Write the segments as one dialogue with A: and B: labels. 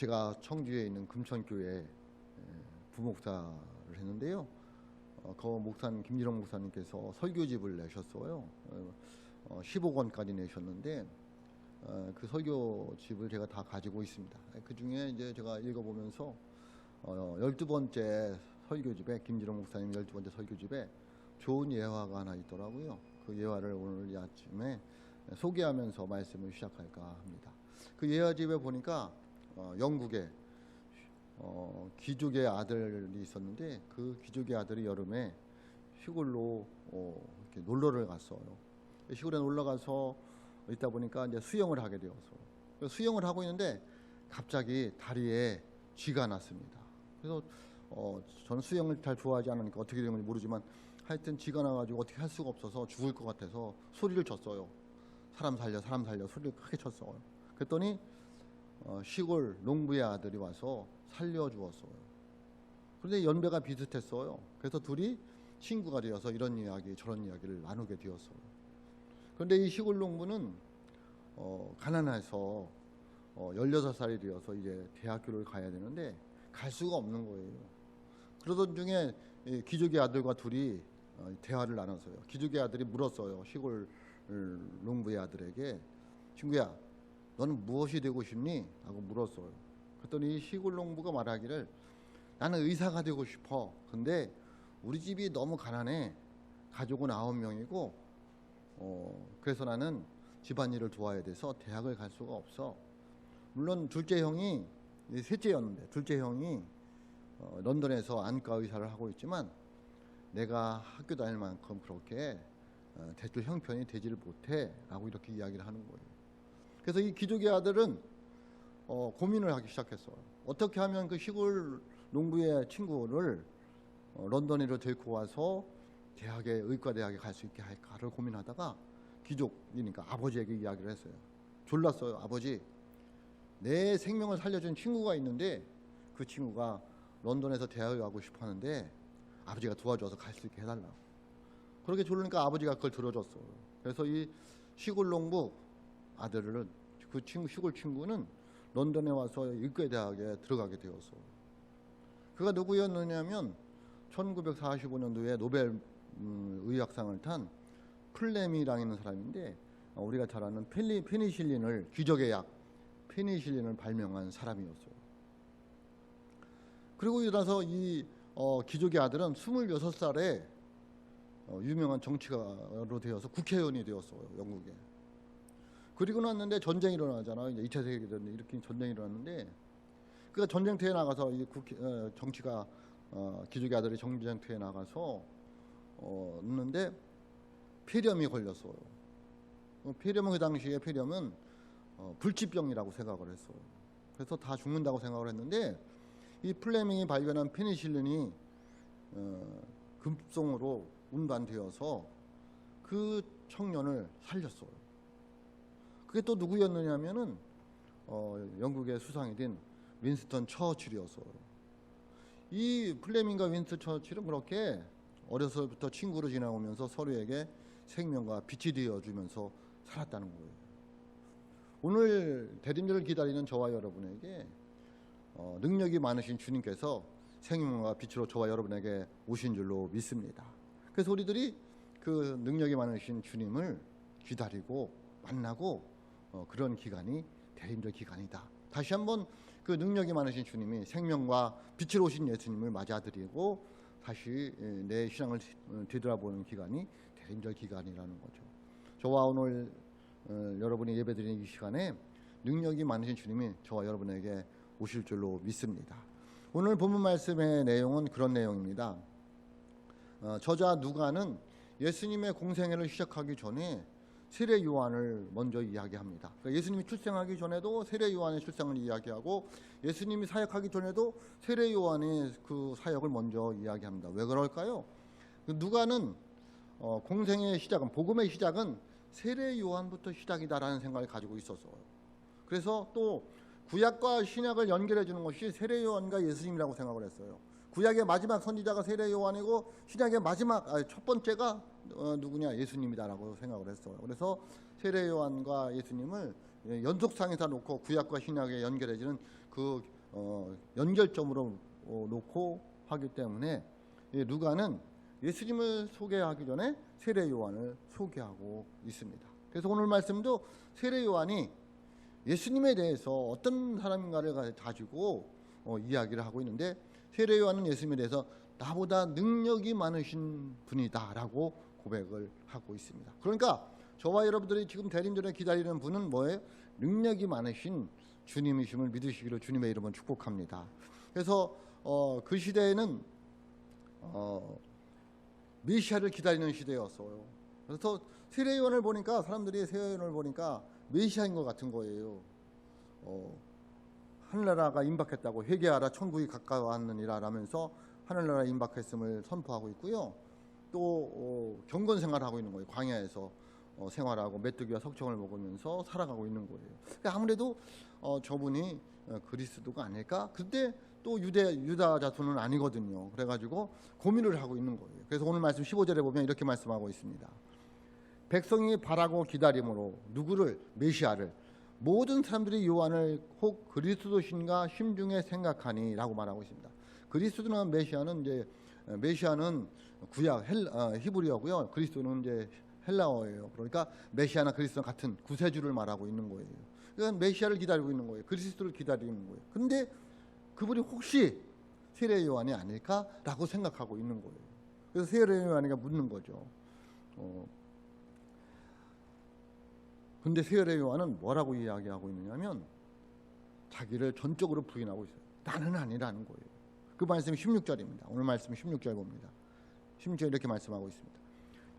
A: 제가 청주에 있는 금천교회 부목사를 했는데요. 그 목사님, 김일홍 목사님께서 설교집을 내셨어요. 15권까지 내셨는데 그 설교집을 제가 다 가지고 있습니다. 그 중에 이제 제가 읽어보면서 12번째 설교집에, 김일홍 목사님 12번째 설교집에 좋은 예화가 하나 있더라고요. 그 예화를 오늘 이 아침에 소개하면서 말씀을 시작할까 합니다. 그 예화집에 보니까 영국에 귀족의 아들이 있었는데, 그 귀족의 아들이 여름에 시골로 이렇게 놀러를 갔어요. 시골에 놀러 가서 있다 보니까 이제 수영을 하게 되어서 수영을 하고 있는데 갑자기 다리에 쥐가 났습니다. 그래서 저는 수영을 잘 좋아하지 않으니까 어떻게 된 건지 모르지만 하여튼 쥐가 나가지고 어떻게 할 수가 없어서 죽을 것 같아서 소리를 쳤어요. 사람 살려, 사람 살려 소리를 크게 쳤어요. 그랬더니 시골 농부의 아들이 와서 살려주었어요. 그런데 연배가 비슷했어요. 그래서 둘이 친구가 되어서 이런 이야기 저런 이야기를 나누게 되었어요. 그런데 이 시골 농부는 가난해서 16살이 되어서 이제 대학교를 가야 되는데 갈 수가 없는 거예요. 그러던 중에 귀족의 아들과 둘이 대화를 나눴어요. 귀족의 아들이 물었어요. 시골 농부의 아들에게, 친구야, 너는 무엇이 되고 싶니? 라고 물었어요. 그랬더니 시골 농부가 말하기를, 나는 의사가 되고 싶어. 근데 우리 집이 너무 가난해. 가족은 9명이고 그래서 나는 집안일을 도와야 돼서 대학을 갈 수가 없어. 물론 둘째 형이, 셋째였는데 둘째 형이 런던에서 안과 의사를 하고 있지만 내가 학교 다닐 만큼 그렇게 대출 형편이 되지를 못해 라고 이렇게 이야기를 하는 거예요. 그래서 이 귀족의 아들은 고민을 하기 시작했어요. 어떻게 하면 그 시골 농부의 친구를 런던으로 데리고 와서 의과대학에 갈 수 있게 할까를 고민하다가 귀족이니까 아버지에게 이야기를 했어요. 졸랐어요. 아버지, 내 생명을 살려준 친구가 있는데 그 친구가 런던에서 대학에 가고 싶어 하는데 아버지가 도와줘서 갈 수 있게 해달라고. 그렇게 졸르니까 아버지가 그걸 들어줬어요. 그래서 이 시골 농부 아들은, 그 시골 친구는 런던에 와서 의과대학에 들어가게 되었어요. 그가 누구였느냐면 1945년도에 노벨 의학상을 탄 플레밍이라는 사람인데, 우리가 잘 아는 페니실린을, 귀족의 약 페니실린을 발명한 사람이었어요. 그리고 나서 이 귀족의 아들은 26살에 유명한 정치가로 되어서 국회의원이 되었어요, 영국에. 그리고 났는데 전쟁이 일어나잖아요. 이제 2차 세계대전 이렇게 전쟁이 일어났는데, 그가 전쟁터에 나가서 이 정치가 귀족의 아들이 전쟁터에 나가서 있는데 폐렴이 걸렸어요. 폐렴은, 그 당시에 폐렴은 불치병이라고 생각을 했어요. 그래서 다 죽는다고 생각을 했는데, 이 플레밍이 발견한 페니실린이 급성으로 운반되어서 그 청년을 살렸어요. 그게 또 누구였느냐면은 영국의 수상이 된 윈스턴 처칠이었어요. 이 플레밍과 윈스턴 처칠은 그렇게 어려서부터 친구로 지내오면서 서로에게 생명과 빛이 되어주면서 살았다는 거예요. 오늘 대림절을 기다리는 저와 여러분에게 능력이 많으신 주님께서 생명과 빛으로 저와 여러분에게 오신 줄로 믿습니다. 그래서 우리들이 그 능력이 많으신 주님을 기다리고 만나고 그런 기간이 대림절 기간이다. 다시 한번 그 능력이 많으신 주님이, 생명과 빛으로 오신 예수님을 맞아들이고 다시 내 신앙을 되돌아보는 기간이 대림절 기간이라는 거죠. 저와 오늘 여러분이 예배드리는 이 시간에 능력이 많으신 주님이 저와 여러분에게 오실 줄로 믿습니다. 오늘 본문 말씀의 내용은 그런 내용입니다. 저자 누가는 예수님의 공생애를 시작하기 전에 세례 요한을 먼저 이야기합니다. 그러니까 예수님이 출생하기 전에도 세례 요한의 출생을 이야기하고, 예수님이 사역하기 전에도 세례 요한의 그 사역을 먼저 이야기합니다. 왜 그럴까요? 누가는 공생의 시작은, 복음의 시작은 세례 요한부터 시작이다라는 생각을 가지고 있었어요. 그래서 또 구약과 신약을 연결해 주는 것이 세례 요한과 예수님이라고 생각을 했어요. 구약의 마지막 선지자가 세례 요한이고 신약의 첫 번째가 누구냐, 예수님이다라고 생각을 했어요. 그래서 세례 요한과 예수님을 연속상에다 놓고 구약과 신약에 연결해지는 그 연결점으로 놓고 하기 때문에 누가는 예수님을 소개하기 전에 세례 요한을 소개하고 있습니다. 그래서 오늘 말씀도 세례 요한이 예수님에 대해서 어떤 사람인가를 가지고 이야기를 하고 있는데, 세례 요한은 예수님에 대해서 나보다 능력이 많으신 분이다라고 고백을 하고 있습니다. 그러니까 저와 여러분들이 지금 대림전에 기다리는 분은 뭐예요? 능력이 많으신 주님이심을 믿으시기로 주님의 이름은 축복합니다. 그래서 그 시대에는 메시아를 기다리는 시대였어요. 그래서 세례 요한을 보니까 사람들이 세례 요한을 보니까 메시아인 것 같은 거예요. 하늘나라가 임박했다고, 회개하라 천국이 가까워왔느니라 라면서 하늘나라 임박했음을 선포하고 있고요. 또 경건 생활하고 있는 거예요. 광야에서 생활하고 메뚜기와 석청을 먹으면서 살아가고 있는 거예요. 아무래도 저분이 그리스도가 아닐까? 근데 또 유다 자손은 아니거든요. 그래가지고 고민을 하고 있는 거예요. 그래서 오늘 말씀 15절에 보면 이렇게 말씀하고 있습니다. 백성이 바라고 기다림으로 누구를? 메시아를. 모든 사람들이 요한을 혹 그리스도신가 심중에 생각하니 라고 말하고 있습니다. 그리스도나 메시아는 이제 메시아는 구약 히브리어고요. 그리스도는 이제 헬라어예요. 그러니까 메시아나 그리스도는 같은 구세주를 말하고 있는 거예요. 그러니까 메시아를 기다리고 있는 거예요. 그리스도를 기다리는 거예요. 근데 그분이 혹시 세례 요한이 아닐까라고 생각하고 있는 거예요. 그래서 세례 요한이가 묻는 거죠. 근데 세례 요한은 뭐라고 이야기하고 있느냐면 자기를 전적으로 부인하고 있어요. 나는 아니라는 거예요. 그 말씀이 16절입니다. 오늘 말씀 16절 봅니다. 16절 이렇게 말씀하고 있습니다.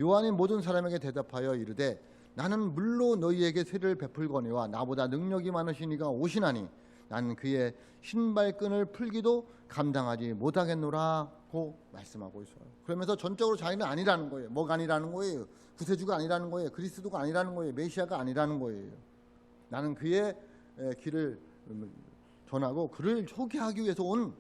A: 요한이 모든 사람에게 대답하여 이르되 나는 물로 너희에게 세례를 베풀거니와 나보다 능력이 많으신 이가 오시나니 나는 그의 신발끈을 풀기도 감당하지 못하겠노라고 말씀하고 있어요. 그러면서 전적으로 자기는 아니라는 거예요. 뭐가 아니라는 거예요? 구세주가 아니라는 거예요. 그리스도가 아니라는 거예요. 메시아가 아니라는 거예요. 나는 그의 길을 전하고 그를 소개하기 위해서 온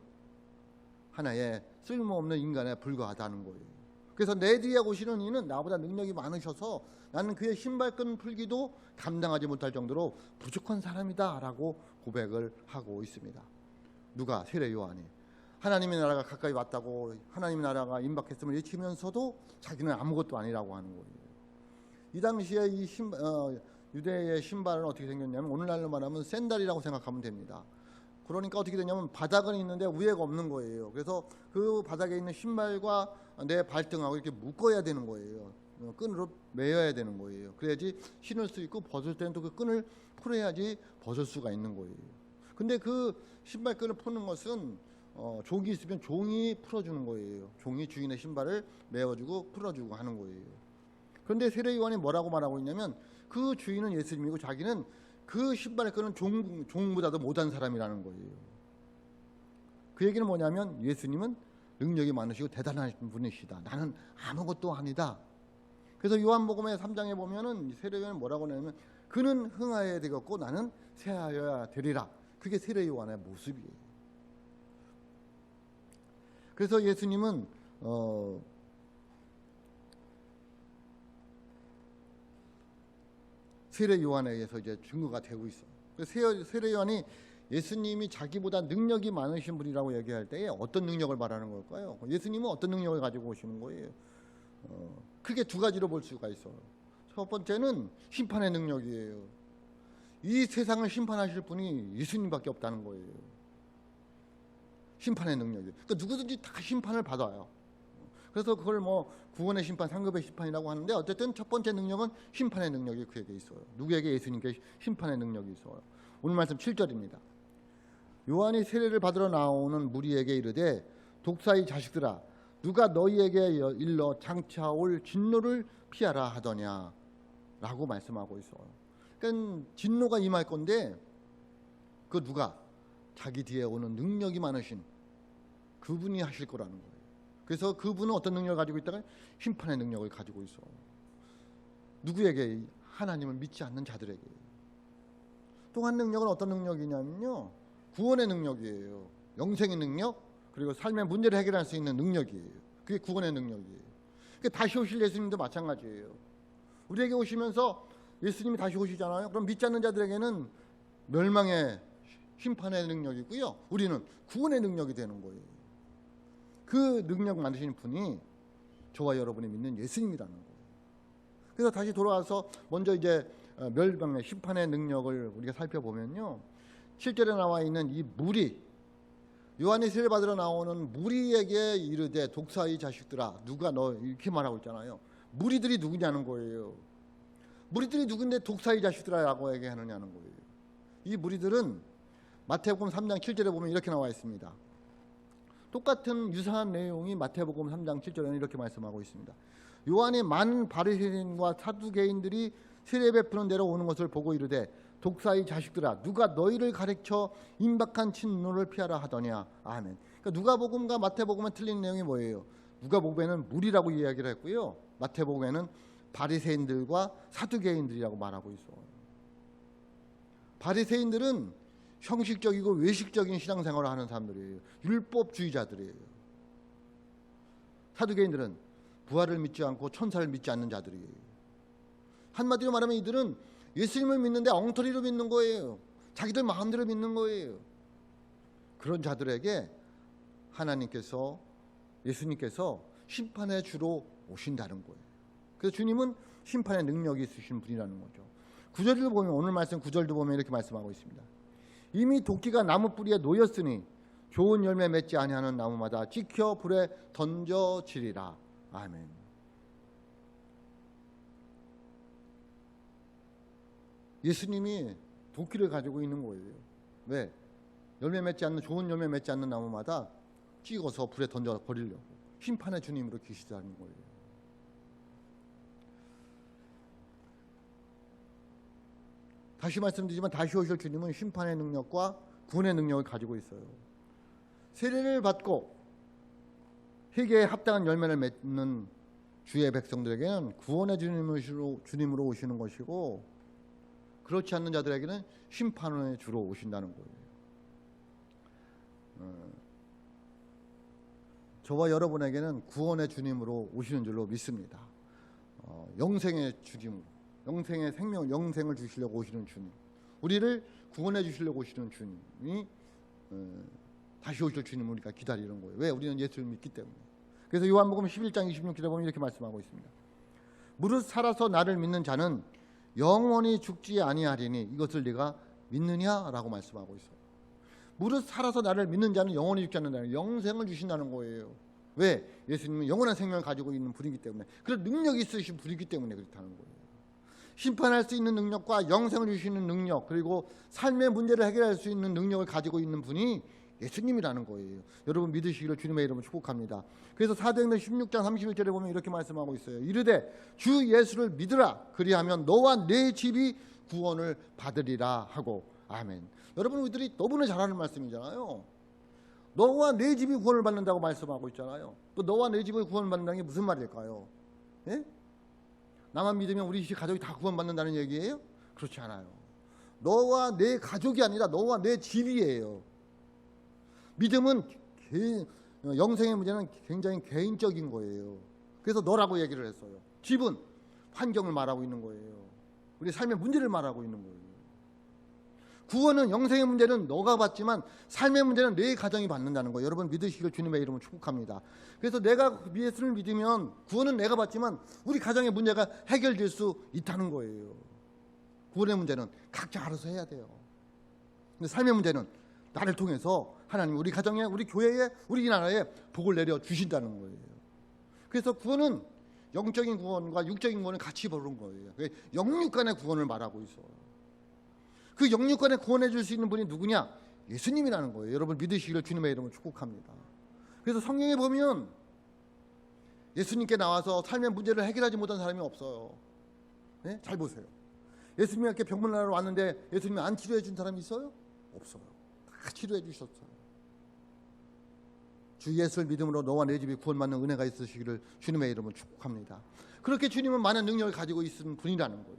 A: 하나의 쓸모없는 인간에 불과하다는 거예요. 그래서 내 뒤에 오시는 이는 나보다 능력이 많으셔서 나는 그의 신발끈 풀기도 감당하지 못할 정도로 부족한 사람이다 라고 고백을 하고 있습니다. 누가? 세례 요한이. 하나님의 나라가 가까이 왔다고, 하나님의 나라가 임박했음을 외치면서도 자기는 아무것도 아니라고 하는 거예요. 이 당시에 이 유대의 신발은 어떻게 생겼냐면 오늘날로 말하면 샌달이라고 생각하면 됩니다. 그러니까 어떻게 되냐면 바닥은 있는데 위에가 없는 거예요. 그래서 그 바닥에 있는 신발과 내 발등하고 이렇게 묶어야 되는 거예요. 끈으로 매여야 되는 거예요. 그래야지 신을 수 있고 벗을 때는 또 그 끈을 풀어야지 벗을 수가 있는 거예요. 근데 그 신발끈을 푸는 것은 종이 있으면 종이 풀어주는 거예요. 종이 주인의 신발을 메어주고 풀어주고 하는 거예요. 그런데 세례 요한이 뭐라고 말하고 있냐면 그 주인은 예수님이고 자기는 그 신발의 끈은 종보다도 못한 사람이라는 거예요. 그 얘기는 뭐냐면 예수님은 능력이 많으시고 대단하신 분이시다. 나는 아무것도 아니다. 그래서 요한복음의 3장에 보면은 세례 요한은 뭐라고 하냐면 그는 흥하여야 되겠고 나는 쇠하여야 되리라. 그게 세례 요한의 모습이에요. 그래서 예수님은 세례 요한에 의해서 이제 증거가 되고 있어요. 그래서 세례 요한이 예수님이 자기보다 능력이 많으신 분이라고 얘기할 때에 어떤 능력을 말하는 걸까요? 예수님은 어떤 능력을 가지고 오시는 거예요? 크게 두 가지로 볼 수가 있어요. 첫 번째는 심판의 능력이에요. 이 세상을 심판하실 분이 예수님밖에 없다는 거예요. 심판의 능력이. 그러니까 누구든지 다 심판을 받아요. 그래서 그걸 뭐 구원의 심판, 상급의 심판이라고 하는데 어쨌든 첫 번째 능력은 심판의 능력이 그에게 있어요. 누구에게? 예수님께 심판의 능력이 있어요. 오늘 말씀 7절입니다. 요한이 세례를 받으러 나오는 무리에게 이르되 독사의 자식들아 누가 너희에게 일러 장차 올 진노를 피하라 하더냐 라고 말씀하고 있어요. 그러니까 진노가 임할 건데 그 누가? 자기 뒤에 오는 능력이 많으신 그분이 하실 거라는 거예요. 그래서 그분은 어떤 능력을 가지고 있다가 심판의 능력을 가지고 있어요. 누구에게? 하나님을 믿지 않는 자들에게. 또 한 능력은 어떤 능력이냐면요, 구원의 능력이에요. 영생의 능력, 그리고 삶의 문제를 해결할 수 있는 능력이에요. 그게 구원의 능력이에요. 다시 오실 예수님도 마찬가지예요. 우리에게 오시면서 예수님이 다시 오시잖아요. 그럼 믿지 않는 자들에게는 멸망의 심판의 능력이고요. 우리는 구원의 능력이 되는 거예요. 그 능력 만드시는 분이 저와 여러분이 믿는 예수님이라는 거예요. 그래서 다시 돌아와서 먼저 이제 멸망의 심판의 능력을 우리가 살펴보면요. 7절에 나와 있는 이 무리, 요한이 세례 받으러 나오는 무리에게 이르되 독사의 자식들아 누가 너 이렇게 말하고 있잖아요. 무리들이 누구냐는 거예요. 무리들이 누군데 독사의 자식들아라고 얘기하느냐는 거예요. 이 무리들은 마태복음 3장 7절에 보면 이렇게 나와 있습니다. 똑같은 유사한 내용이 마태복음 3장 7절에는 이렇게 말씀하고 있습니다. 요한이 많은 바리새인과 사두개인들이 세례 베푸는 데로 오는 것을 보고 이르되 독사의 자식들아 누가 너희를 가르쳐 임박한 진노를 피하라 하더냐. 아멘. 그러니까 누가복음과 마태복음은 틀린 내용이 뭐예요? 누가복음에는 무리라고 이야기를 했고요. 마태복음에는 바리새인들과 사두개인들이라고 말하고 있어요. 바리새인들은 형식적이고 외식적인 신앙생활을 하는 사람들이에요. 율법주의자들이에요. 사두개인들은 부활을 믿지 않고 천사를 믿지 않는 자들이에요. 한마디로 말하면 이들은 예수님을 믿는데 엉터리로 믿는 거예요. 자기들 마음대로 믿는 거예요. 그런 자들에게 하나님께서, 예수님께서 심판의 주로 오신다는 거예요. 그래서 주님은 심판의 능력이 있으신 분이라는 거죠. 9절을 보면, 오늘 말씀 9절도 보면 이렇게 말씀하고 있습니다. 이미 도끼가 나무 뿌리에 놓였으니 좋은 열매 맺지 아니하는 나무마다 찍혀 불에 던져지리라. 아멘. 예수님이 도끼를 가지고 있는 거예요. 왜? 열매 맺지 않는, 좋은 열매 맺지 않는 나무마다 찍어서 불에 던져 버리려고 심판의 주님으로 계시다는 거예요. 다시 말씀드리지만 다시 오실 주님은 심판의 능력과 구원의 능력을 가지고 있어요. 세례를 받고 회개에 합당한 열매를 맺는 주의 백성들에게는 구원의 주님으로 오시는 것이고, 그렇지 않는 자들에게는 심판의 주로 오신다는 거예요. 저와 여러분에게는 구원의 주님으로 오시는 줄로 믿습니다. 영생의 주님으로, 영생의 생명, 영생을 주시려고 오시는 주님, 우리를 구원해 주시려고 오시는 주님이 다시 오실 주님을 우리가 기다리는 거예요. 왜? 우리는 예수를 믿기 때문에. 그래서 요한복음 11장 26절에 보면 이렇게 말씀하고 있습니다. 무릇 살아서 나를 믿는 자는 영원히 죽지 아니하리니 이것을 네가 믿느냐라고 말씀하고 있어요. 무릇 살아서 나를 믿는 자는 영원히 죽지 않는다는, 영생을 주신다는 거예요. 왜? 예수님은 영원한 생명을 가지고 있는 분이기 때문에, 그런 능력이 있으신 분이기 때문에 그렇다는 거예요. 심판할 수 있는 능력과 영생을 주시는 능력, 그리고 삶의 문제를 해결할 수 있는 능력을 가지고 있는 분이 예수님이라는 거예요. 여러분 믿으시기를 주님의 이름으로 축복합니다. 그래서 사도행전 16장 31절에 보면 이렇게 말씀하고 있어요. 이르되 주 예수를 믿으라, 그리하면 너와 네 집이 구원을 받으리라 하고. 아멘. 여러분 우리들이 너무나 잘 아는 말씀이잖아요. 너와 네 집이 구원을 받는다고 말씀하고 있잖아요. 또 너와 네 집을 구원을 받는다는 게 무슨 말일까요? 예? 나만 믿으면 우리 가족이 다 구원받는다는 얘기예요? 그렇지 않아요. 너와 내 가족이 아니라 너와 내 집이에요. 믿음은 영생의 문제는 굉장히 개인적인 거예요. 그래서 너라고 얘기를 했어요. 집은 환경을 말하고 있는 거예요. 우리 삶의 문제를 말하고 있는 거예요. 구원은, 영생의 문제는 너가 받지만 삶의 문제는 내 가정이 받는다는 거예요. 여러분 믿으시길 주님의 이름으로 축복합니다. 그래서 내가 예수를 믿으면 구원은 내가 받지만 우리 가정의 문제가 해결될 수 있다는 거예요. 구원의 문제는 각자 알아서 해야 돼요. 근데 삶의 문제는 나를 통해서 하나님 우리 가정에, 우리 교회에, 우리 나라에 복을 내려 주신다는 거예요. 그래서 구원은 영적인 구원과 육적인 구원을 같이 보는 거예요. 영육간의 구원을 말하고 있어요. 그 영육간에 구원해 줄 수 있는 분이 누구냐? 예수님이라는 거예요. 여러분 믿으시기를 주님의 이름으로 축복합니다. 그래서 성경에 보면 예수님께 나와서 삶의 문제를 해결하지 못한 사람이 없어요. 네? 잘 보세요. 예수님께 병문안 하러 왔는데 예수님이 안 치료해 준 사람이 있어요? 없어요. 다 치료해 주셨어요. 주 예수를 믿음으로 너와 내 집이 구원받는 은혜가 있으시기를 주님의 이름으로 축복합니다. 그렇게 주님은 많은 능력을 가지고 있는 분이라는 거예요.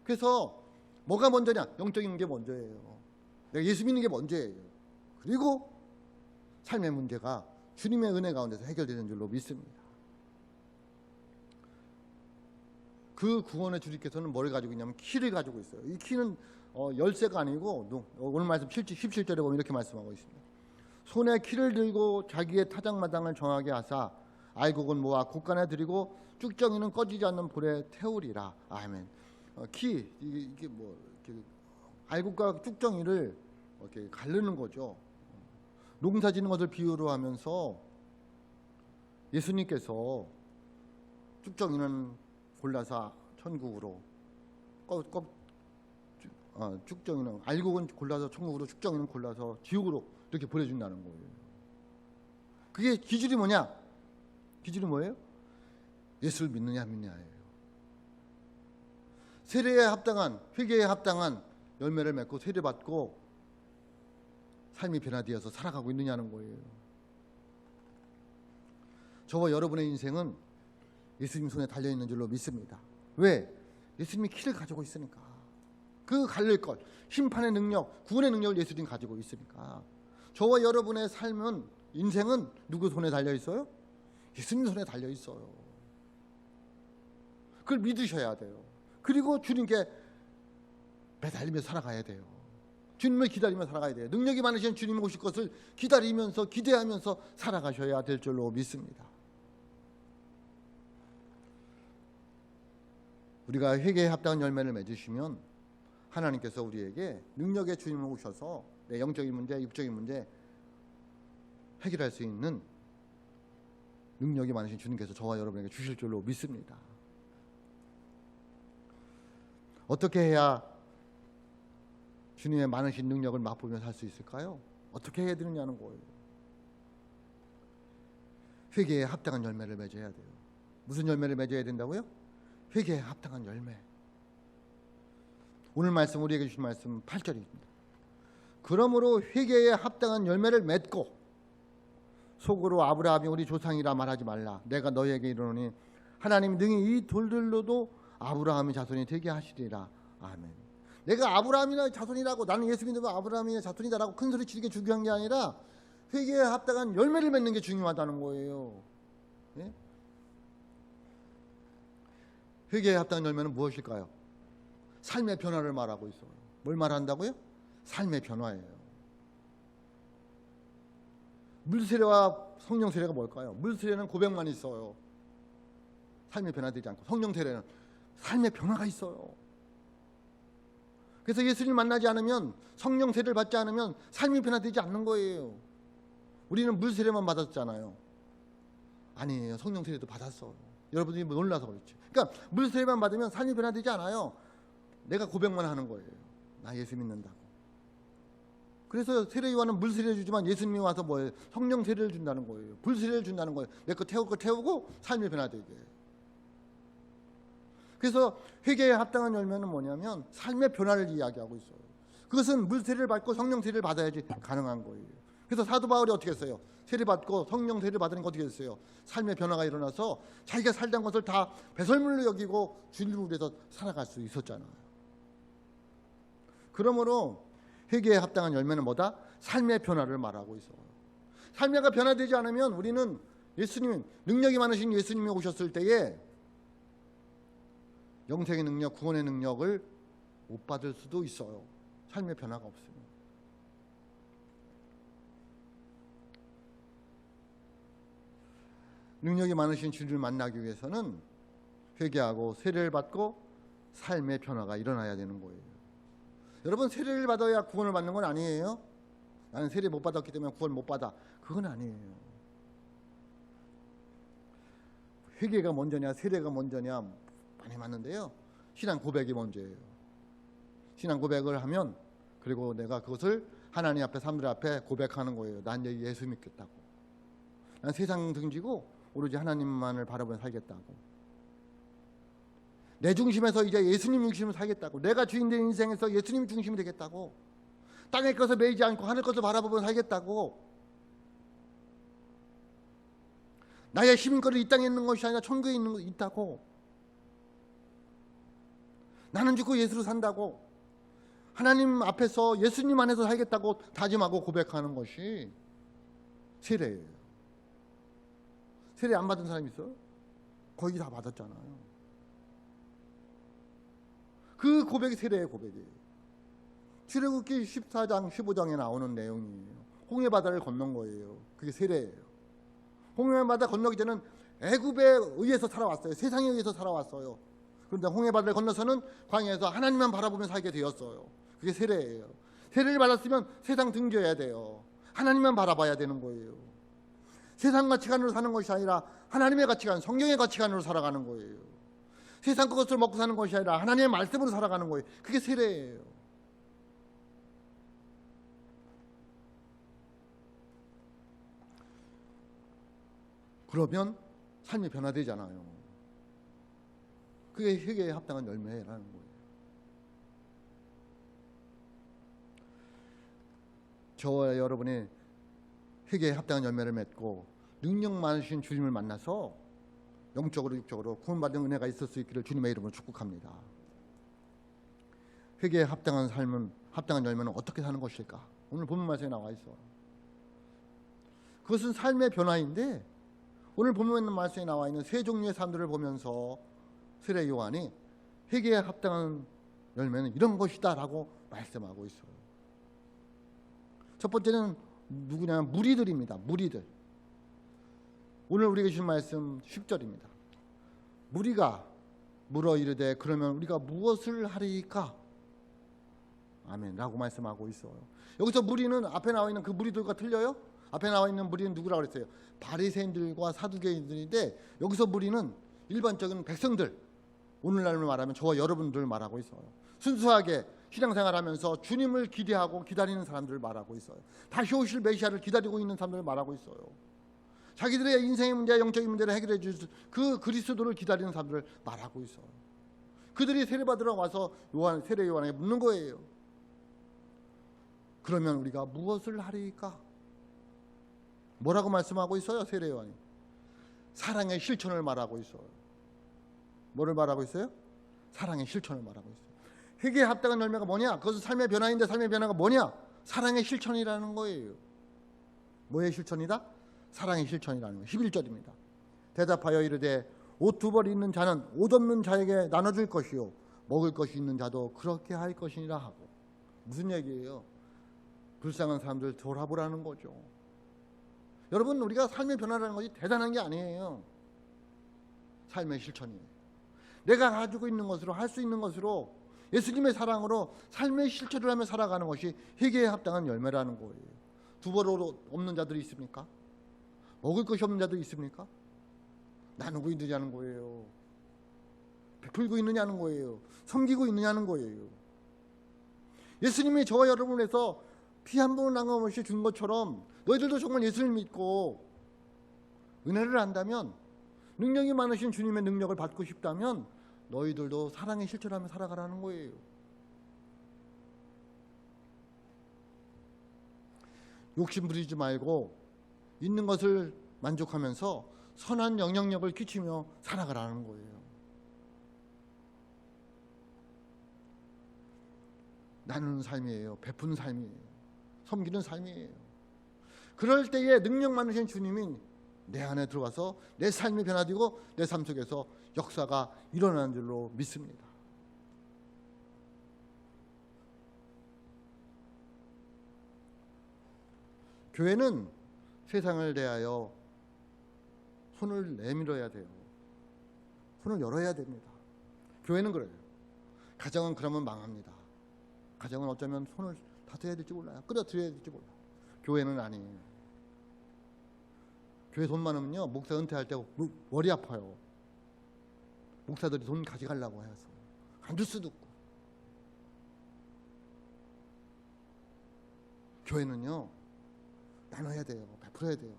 A: 그래서 뭐가 먼저냐? 영적인 게 먼저예요. 내가 예수 믿는 게 먼저예요. 그리고 삶의 문제가 주님의 은혜 가운데서 해결되는 줄로 믿습니다. 그 구원의 주님께서는 뭘 가지고 있냐면 키를 가지고 있어요. 이 키는 열쇠가 아니고 오늘 말씀 17절에 보면 이렇게 말씀하고 있습니다. 손에 키를 들고 자기의 타작마당을 정하게 하사 알곡은 모아 곳간에 들이고 쭉정이는 꺼지지 않는 불에 태우리라. 아멘. 이게 뭐 이렇게 알곡과 쭉정이를 이렇게 가르는 거죠. 농사 짓는 것을 비유로 하면서 예수님께서 쭉정이는 골라서 천국으로, 쭉정이는 알곡은 골라서 천국으로, 쭉정이는 골라서 지옥으로 이렇게 보내준다는 거예요. 그게 기준이 뭐냐? 기준이 뭐예요? 예수를 믿느냐 안 믿느냐예요. 세례에 합당한, 회개에 합당한 열매를 맺고 세례받고 삶이 변화되어서 살아가고 있느냐는 거예요. 저와 여러분의 인생은 예수님 손에 달려있는 줄로 믿습니다. 왜? 예수님이 키를 가지고 있으니까. 그 갈릴 것, 심판의 능력, 구원의 능력을 예수님이 가지고 있으니까. 저와 여러분의 삶은, 인생은 누구 손에 달려있어요? 예수님 손에 달려있어요. 그걸 믿으셔야 돼요. 그리고 주님께 매달리며 살아가야 돼요. 주님을 기다리며 살아가야 돼요. 능력이 많으신 주님 오실 것을 기다리면서 기대하면서 살아가셔야 될 줄로 믿습니다. 우리가 회개에 합당한 열매를 맺으시면 하나님께서 우리에게 능력의 주님을 오셔서 내 영적인 문제, 육적인 문제 해결할 수 있는 능력이 많으신 주님께서 저와 여러분에게 주실 줄로 믿습니다. 어떻게 해야 주님의 많으신 능력을 맛보며 살 수 있을까요? 어떻게 해야 되느냐는 거예요. 회개에 합당한 열매를 맺어야 돼요. 무슨 열매를 맺어야 된다고요? 회개에 합당한 열매. 오늘 말씀, 우리에게 주신 말씀 8절입니다. 그러므로 회개에 합당한 열매를 맺고 속으로 아브라함이 우리 조상이라 말하지 말라. 내가 너희에게 이르노니 하나님 능히 이 돌들로도 아브라함의 자손이 되게 하시리라. 아멘. 내가 아브라함이나 자손이라고, 나는 예수 믿으면 아브라함의 자손이다라고 큰 소리 치는 게 중요한 게 아니라 회개에 합당한 열매를 맺는 게 중요하다는 거예요. 예? 회개에 합당한 열매는 무엇일까요? 삶의 변화를 말하고 있어요. 뭘 말한다고요? 삶의 변화예요. 물세례와 성령 세례가 뭘까요? 물세례는 고백만 있어요. 삶의 변화되지 않고, 성령 세례는 삶의 변화가 있어요. 그래서 예수님 만나지 않으면, 성령 세례를 받지 않으면 삶이 변화되지 않는 거예요. 우리는 물세례만 받았잖아요. 아니에요. 성령 세례도 받았어요. 여러분들이 놀라서 그렇지. 그러니까 물세례만 받으면 삶이 변화되지 않아요. 내가 고백만 하는 거예요. 나 예수 믿는다고. 그래서 세례요한은 물세례를 주지만 예수님이 와서 뭐예요? 성령 세례를 준다는 거예요. 불세례를 준다는 거예요. 내 거 태우고 삶이 변화되게. 그래서 회개에 합당한 열매는 뭐냐면 삶의 변화를 이야기하고 있어요. 그것은 물세례를 받고 성령 세례를 받아야지 가능한 거예요. 그래서 사도 바울이 어떻게 했어요? 세례 받고 성령 세례를 받으니까 어떻게 했어요? 삶의 변화가 일어나서 자기가 살던 것을 다 배설물로 여기고 주님을 위해서 살아갈 수 있었잖아요. 그러므로 회개에 합당한 열매는 뭐다? 삶의 변화를 말하고 있어요. 삶의가 변화되지 않으면 우리는 예수님, 능력이 많으신 예수님이 오셨을 때에 영생의 능력, 구원의 능력을 못 받을 수도 있어요. 삶의 변화가 없으면. 능력이 많으신 주님을 만나기 위해서는 회개하고 세례를 받고 삶의 변화가 일어나야 되는 거예요. 여러분, 세례를 받아야 구원을 받는 건 아니에요. 나는 세례 못 받았기 때문에 구원 못 받아. 그건 아니에요. 회개가 먼저냐 세례가 먼저냐 많이 맞는데요. 신앙 고백이 먼저예요. 신앙 고백을 하면, 그리고 내가 그것을 하나님 앞에, 사람들 앞에 고백하는 거예요. 난 예수 믿겠다고. 난 세상 등지고 오로지 하나님만을 바라보며 살겠다고. 내 중심에서 이제 예수님 중심으로 살겠다고. 내가 주인된 인생에서 예수님 중심이 되겠다고. 땅의 것을 매이지 않고 하늘 것을 바라보며 살겠다고. 나의 힘거리 이 땅에 있는 것이 아니라 천국에 있는 것 있다고. 나는 죽고 예수로 산다고. 하나님 앞에서 예수님 안에서 살겠다고 다짐하고 고백하는 것이 세례예요. 세례 안 받은 사람 있어요? 거의 다 받았잖아요. 그 고백이 세례의 고백이에요. 출애굽기 14장 15장에 나오는 내용이에요. 홍해바다를 건넌 거예요. 그게 세례예요. 홍해바다 건너기 전에는 애굽에 의해서 살아왔어요. 세상에 의해서 살아왔어요. 그런데 홍해바다를 건너서는 광야에서 하나님만 바라보며 살게 되었어요. 그게 세례예요. 세례를 받았으면 세상 등져야 돼요. 하나님만 바라봐야 되는 거예요. 세상 가치관으로 사는 것이 아니라 하나님의 가치관, 성경의 가치관으로 살아가는 거예요. 세상 것을 먹고 사는 것이 아니라 하나님의 말씀으로 살아가는 거예요. 그게 세례예요. 그러면 삶이 변화되잖아요. 그게 회개에 합당한 열매라는 거예요. 저와 여러분이 회개에 합당한 열매를 맺고 능력 많으신 주님을 만나서 영적으로 육적으로 구원받은 은혜가 있을 수 있기를 주님의 이름으로 축복합니다. 회개에 합당한 삶은, 합당한 열매는 어떻게 사는 것일까? 오늘 본문 말씀에 나와 있어. 그것은 삶의 변화인데, 오늘 본문 말씀에 나와 있는 세 종류의 사람들을 보면서 세례 요한이 회개에 합당한 열매는 이런 것이다 라고 말씀하고 있어요. 첫 번째는 누구냐면 무리들입니다. 무리들. 오늘 우리에게 주신 말씀 10절입니다. 무리가 물어 이르되 그러면 우리가 무엇을 하리까? 아멘 라고 말씀하고 있어요. 여기서 무리는 앞에 나와 있는 그 무리들과 틀려요? 앞에 나와 있는 무리는 누구라고 그랬어요? 바리새인들과 사두개인들인데, 여기서 무리는 일반적인 백성들, 오늘날로 말하면 저와 여러분들 말하고 있어요. 순수하게 신앙생활하면서 주님을 기대하고 기다리는 사람들을 말하고 있어요. 다시 오실 메시아를 기다리고 있는 사람들을 말하고 있어요. 자기들의 인생의 문제, 영적인 문제를 해결해 줄 그 그리스도를 기다리는 사람들을 말하고 있어요. 그들이 세례받으러 와서 세례 요한에게 묻는 거예요. 그러면 우리가 무엇을 하리까? 뭐라고 말씀하고 있어요? 세례 요한이 사랑의 실천을 말하고 있어요. 뭐를 말하고 있어요? 사랑의 실천을 말하고 있어요. 회개에 합당한 열매가 뭐냐? 그것은 삶의 변화인데, 삶의 변화가 뭐냐? 사랑의 실천이라는 거예요. 뭐의 실천이다? 사랑의 실천이라는 거예요. 11절입니다. 대답하여 이르되 옷 두 벌 있는 자는 옷 없는 자에게 나눠줄 것이요 먹을 것이 있는 자도 그렇게 할 것이니라 하고. 무슨 얘기예요? 불쌍한 사람들 돌아보라는 거죠. 여러분, 우리가 삶의 변화라는 것이 대단한 게 아니에요. 삶의 실천이에요. 내가 가지고 있는 것으로, 할 수 있는 것으로, 예수님의 사랑으로 삶의 실천을 하며 살아가는 것이 회개에 합당한 열매라는 거예요. 두 벌 없는 자들이 있습니까? 먹을 것이 없는 자들이 있습니까? 나누고 있느냐는 거예요. 베풀고 있느냐는 거예요. 섬기고 있느냐는 거예요. 예수님이 저와 여러분을 위해서 피 한 방울 남김없이 준 것처럼 너희들도 정말 예수를 믿고 은혜를 안다면, 능력이 많으신 주님의 능력을 받고 싶다면 너희들도 사랑의 실천하며 살아가라는 거예요. 욕심 부리지 말고 있는 것을 만족하면서 선한 영향력을 끼치며 살아가라는 거예요. 나누는 삶이에요. 베푸는 삶이에요. 섬기는 삶이에요. 그럴 때에 능력 많으신 주님이 내 안에 들어와서 내 삶이 변화되고 내 삶 속에서 역사가 일어나는 줄로 믿습니다. 교회는 세상을 대하여 손을 내밀어야 돼요. 손을 열어야 됩니다. 교회는 그래요. 가정은 그러면 망합니다. 가정은 어쩌면 손을 다뤄야 될지 몰라요. 끌어들여야 될지 몰라요. 교회는 아니에요. 교회 돈 많으면요, 목사 은퇴할 때 머리 아파요. 목사들이 돈 가져가려고 해서 안 줄 수도 없고. 교회는요, 나눠야 돼요. 베풀어야 돼요.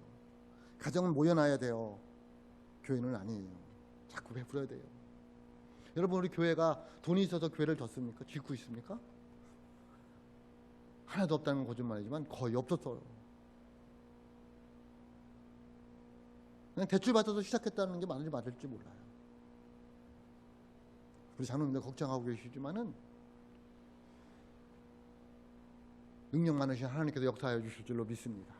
A: 가정은 모여놔야 돼요. 교회는 아니에요. 자꾸 베풀어야 돼요. 여러분, 우리 교회가 돈이 있어서 교회를 졌습니까? 짓고 있습니까? 하나도 없다는 건 거짓말이지만 거의 없었어요. 그냥 대출 받아서 시작했다는 게 맞는지 맞을지 몰라요. 우리 장로님들 걱정하고 계시지만은 능력 많으신 하나님께서 역사하여 주실 줄로 믿습니다.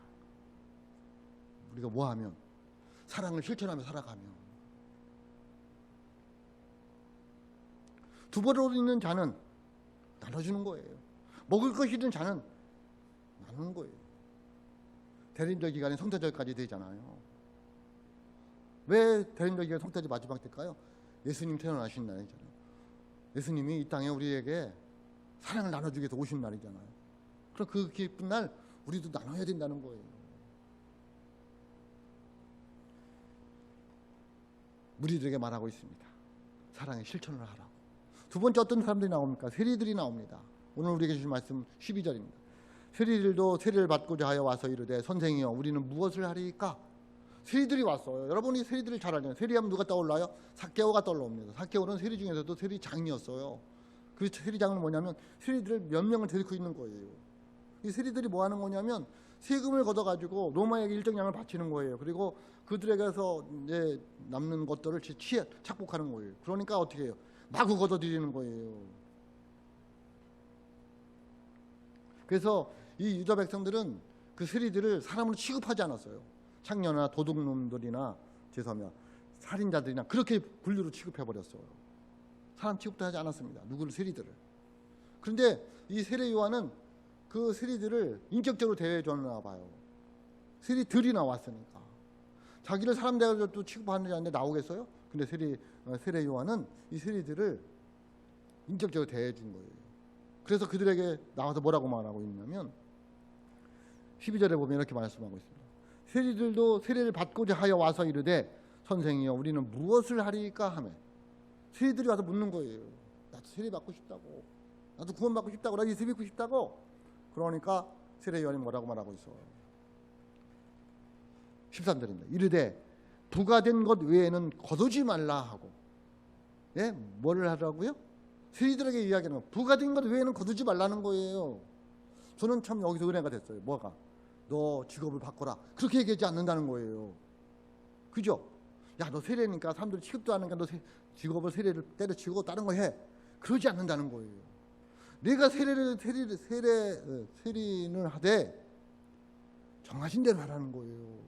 A: 우리가 뭐하면, 사랑을 실천하며 살아가면, 두 벌을 있는 자는 나눠주는 거예요. 먹을 것이 있는 자는 나누는 거예요. 대림절 기간에 성탄절까지 되잖아요. 왜 대림절 기간 성탄절 마지막 때일까요? 예수님 태어나신 날이잖아요. 예수님이 이 땅에 우리에게 사랑을 나눠주기 위해서 오신 날이잖아요. 그럼 그 기쁜 날 우리도 나눠야 된다는 거예요. 무리들에게 말하고 있습니다. 사랑의 실천을 하라고. 두 번째 어떤 사람들이 나옵니까? 세리들이 나옵니다. 오늘 우리에게 주신 말씀 12절입니다. 세리들도 세리를 받고자 하여 와서 이르되 선생이여 우리는 무엇을 하리까? 세리들이 왔어요. 여러분이 세리들을 잘 알잖아요. 세리하면 누가 떠올라요? 삭개오가 떠올라옵니다. 삭개오는 세리 중에서도 세리장이었어요. 그 세리장은 뭐냐면 세리들을 몇 명을 데리고 있는 거예요. 이 세리들이 뭐 하는 거냐면 세금을 걷어가지고 로마에게 일정량을 바치는 거예요. 그리고 그들에게서 이제 남는 것들을 착복하는 거예요. 그러니까 어떻게 해요? 마구 걷어들이는 거예요. 그래서 이 유다 백성들은 그 세리들을 사람으로 취급하지 않았어요. 창녀나 도둑놈들이나 죄송합니다. 살인자들이나 그렇게 분류로 취급해버렸어요. 사람 취급도 하지 않았습니다. 누구를? 세리들을. 그런데 이 세례 요한은 그 세리들을 인격적으로 대해해 줬나 봐요. 세리들이 나왔으니까. 자기를 사람 대하도 취급하는지 않는데 나오겠어요? 근데 세례 요한은 이 세리들을 인격적으로 대해해 준 거예요. 그래서 그들에게 나와서 뭐라고 말하고 있냐면 12절에 보면 이렇게 말씀하고 있습니다. 세리들도 세례를 받고자 하여 와서 이르되 선생이여 우리는 무엇을 하리까 하며 세리들이 와서 묻는 거예요. 나도 세례 받고 싶다고, 나도 구원 받고 싶다고, 나도 예수 믿고 싶다고. 그러니까 세례 요한이 뭐라고 말하고 있어요. 13절입니다. 이르되 부가된 것 외에는 거두지 말라 하고. 예? 뭐를 하라고요? 세리들에게 이야기하는 거. 부가된 것 외에는 거두지 말라는 거예요. 저는 참 여기서 은혜가 됐어요. 뭐가? 너 직업을 바꿔라. 그렇게 얘기하지 않는다는 거예요. 그죠? 야, 너 세례니까 사람들이 취급도 하니까 너 직업을 세례를 때려치우고 다른 거 해. 그러지 않는다는 거예요. 내가 세리는 하되 정하신 대로 하라는 거예요.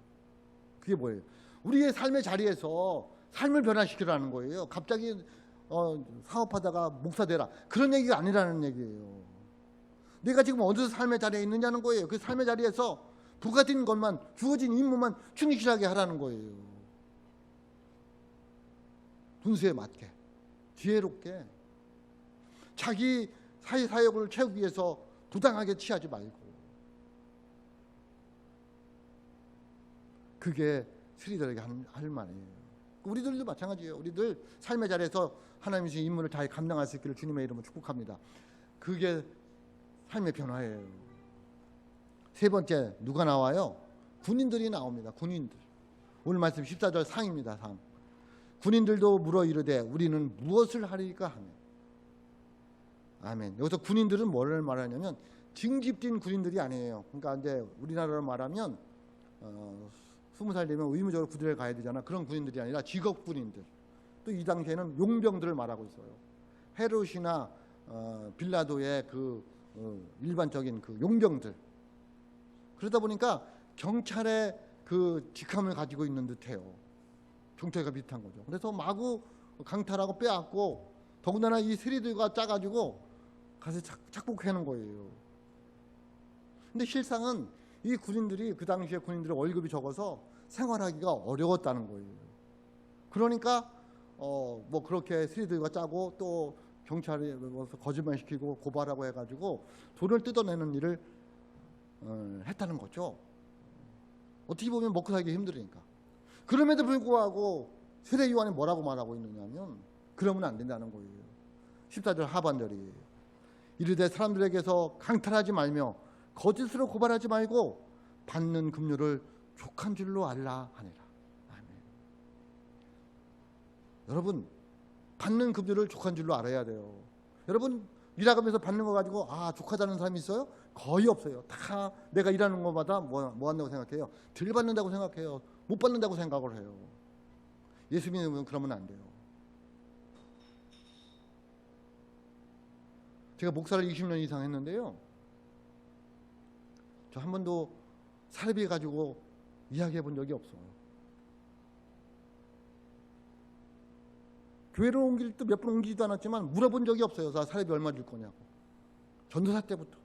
A: 그게 뭐예요? 우리의 삶의 자리에서 삶을 변화시키라는 거예요. 갑자기 사업하다가 목사 되라. 그런 얘기가 아니라는 얘기예요. 내가 지금 어느 삶의 자리에 있느냐는 거예요. 그 삶의 자리에서 부가된 것만, 주어진 임무만 충실하게 하라는 거예요. 분수에 맞게, 지혜롭게. 자기 사역을 채우기 위해서 부당하게 취하지 말고. 그게 세리들에게 할 말이에요. 우리들도 마찬가지예요. 우리들 삶의 자리에서 하나님의 주신 임무를 잘 감당할 수 있기를 주님의 이름으로 축복합니다. 그게 삶의 변화예요. 세 번째 누가 나와요? 군인들이 나옵니다. 군인들. 오늘 말씀 14절 상입니다. 상. 군인들도 물어 이르되 우리는 무엇을 하리까 하며. 아멘. 여기서 군인들은 뭐를 말하냐면 징집된 군인들이 아니에요. 그러니까 이제 우리나라로 말하면 20살 되면 의무적으로 부대에 가야 되잖아. 그런 군인들이 아니라 직업 군인들. 또 이 당시에는 용병들을 말하고 있어요. 헤롯이나 빌라도의 그 일반적인 그 용병들. 그러다 보니까 경찰의 그 직함을 가지고 있는 듯해요. 경찰과 비슷한 거죠. 그래서 마구 강탈하고 빼앗고 더군다나 이 세리들과 짜가지고 가서 착복하는 거예요. 근데 실상은 이 군인들이 그 당시에 군인들의 월급이 적어서 생활하기가 어려웠다는 거예요. 그러니까 뭐 그렇게 세리들과 짜고 또 경찰에 거짓말시키고 고발하고 해가지고 돈을 뜯어내는 일을 했다는 거죠. 어떻게 보면 먹고 살기 힘들으니까. 그럼에도 불구하고 세례 요한이 뭐라고 말하고 있느냐면 그러면 안 된다는 거예요. 14절 하반절이에요. 이르되 사람들에게서 강탈하지 말며 거짓으로 고발하지 말고 받는 급료를 족한 줄로 알라 하니라. 아멘. 여러분 받는 급료를 족한 줄로 알아야 돼요. 여러분 일하면서 받는 거 가지고 족하다는 사람이 있어요? 거의 없어요. 다 내가 일하는 것마다 뭐 한다고 생각해요? 덜 받는다고 생각해요. 못 받는다고 생각을 해요. 예수 믿으면 그러면 안 돼요. 제가 목사를 20년 이상 했는데요. 저 한 번도 사례비 가지고 이야기해 본 적이 없어요. 교회를 옮길 때 몇 번 옮기지도 않았지만 물어본 적이 없어요. 사례비 얼마 줄 거냐고. 전도사 때부터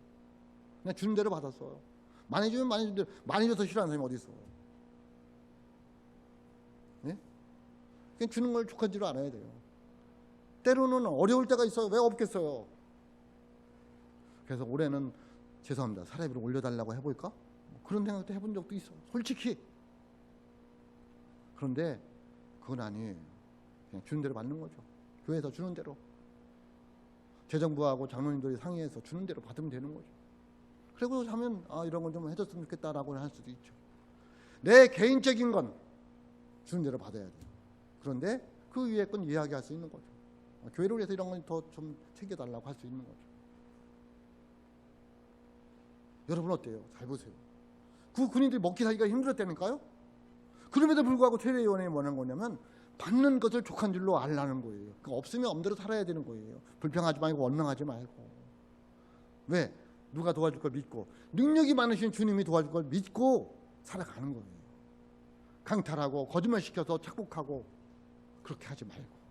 A: 그냥 주는 대로 받았어요. 많이 주면 많이 주는 대로. 많이 줘서 싫어하는 사람이 어디 있어. 네? 그냥 주는 걸 족한 줄 알아야 돼요. 때로는 어려울 때가 있어요. 왜 없겠어요. 그래서 올해는 죄송합니다. 사례비를 올려달라고 해볼까? 그런 생각도 해본 적도 있어요. 솔직히. 그런데 그건 아니에요. 그냥 주는 대로 받는 거죠. 교회에서 주는 대로. 재정부하고 장로님들이 상의해서 주는 대로 받으면 되는 거죠. 그리고 하면 이런 건 좀 해줬으면 좋겠다라고 할 수도 있죠. 내 개인적인 건 주는 대로 받아야 돼요. 그런데 그 위에 건 이야기할 수 있는 거죠. 교회를 위해서 이런 건 더 좀 챙겨달라고 할 수 있는 거죠. 여러분 어때요? 잘 보세요. 그 군인들이 먹기 살기가 힘들었다니까요. 그럼에도 불구하고 세례요원이 뭐라는 거냐면 받는 것을 족한 줄로 알라는 거예요. 그러니까 없으면 엄대로 살아야 되는 거예요. 불평하지 말고 원망하지 말고. 왜? 누가 도와줄 걸 믿고 능력이 많으신 주님이 도와줄 걸 믿고 살아가는 거예요. 강탈하고 거짓말시켜서 착복하고 그렇게 하지 말고.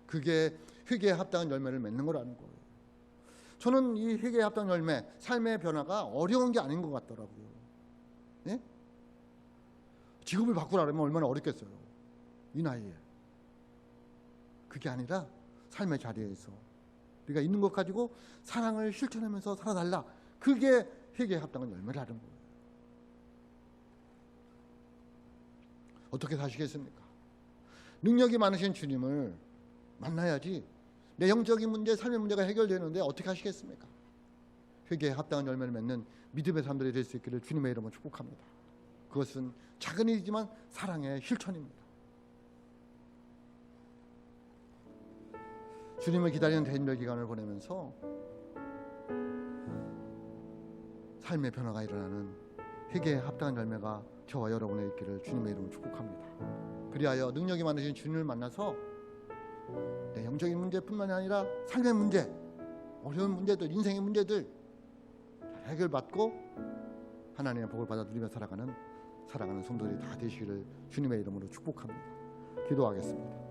A: 그게 회개에 합당한 열매를 맺는 거라는 거예요. 저는 이 회개에 합당한 열매, 삶의 변화가 어려운 게 아닌 것 같더라고요. 네? 직업을 바꾸라면 얼마나 어렵겠어요. 이 나이에. 그게 아니라 삶의 자리에서 우리가 있는 것 가지고 사랑을 실천하면서 살아달라. 그게 회개에 합당한 열매라는 거예요. 어떻게 사시겠습니까? 능력이 많으신 주님을 만나야지 내 영적인 문제, 삶의 문제가 해결되는데 어떻게 하시겠습니까? 회개에 합당한 열매를 맺는 믿음의 사람들이 될 수 있기를 주님의 이름으로 축복합니다. 그것은 작은 일이지만 사랑의 실천입니다. 주님을 기다리는 대인별 기간을 보내면서 삶의 변화가 일어나는 회개에 합당한 열매가 저와 여러분의 있기를 주님의 이름으로 축복합니다. 그리하여 능력이 많으신 주님을 만나서 내 영적인 문제뿐만이 아니라 삶의 문제, 어려운 문제들, 인생의 문제들 해결받고 하나님의 복을 받아 누리며 살아가는 성도들이 다 되시기를 주님의 이름으로 축복합니다. 기도하겠습니다.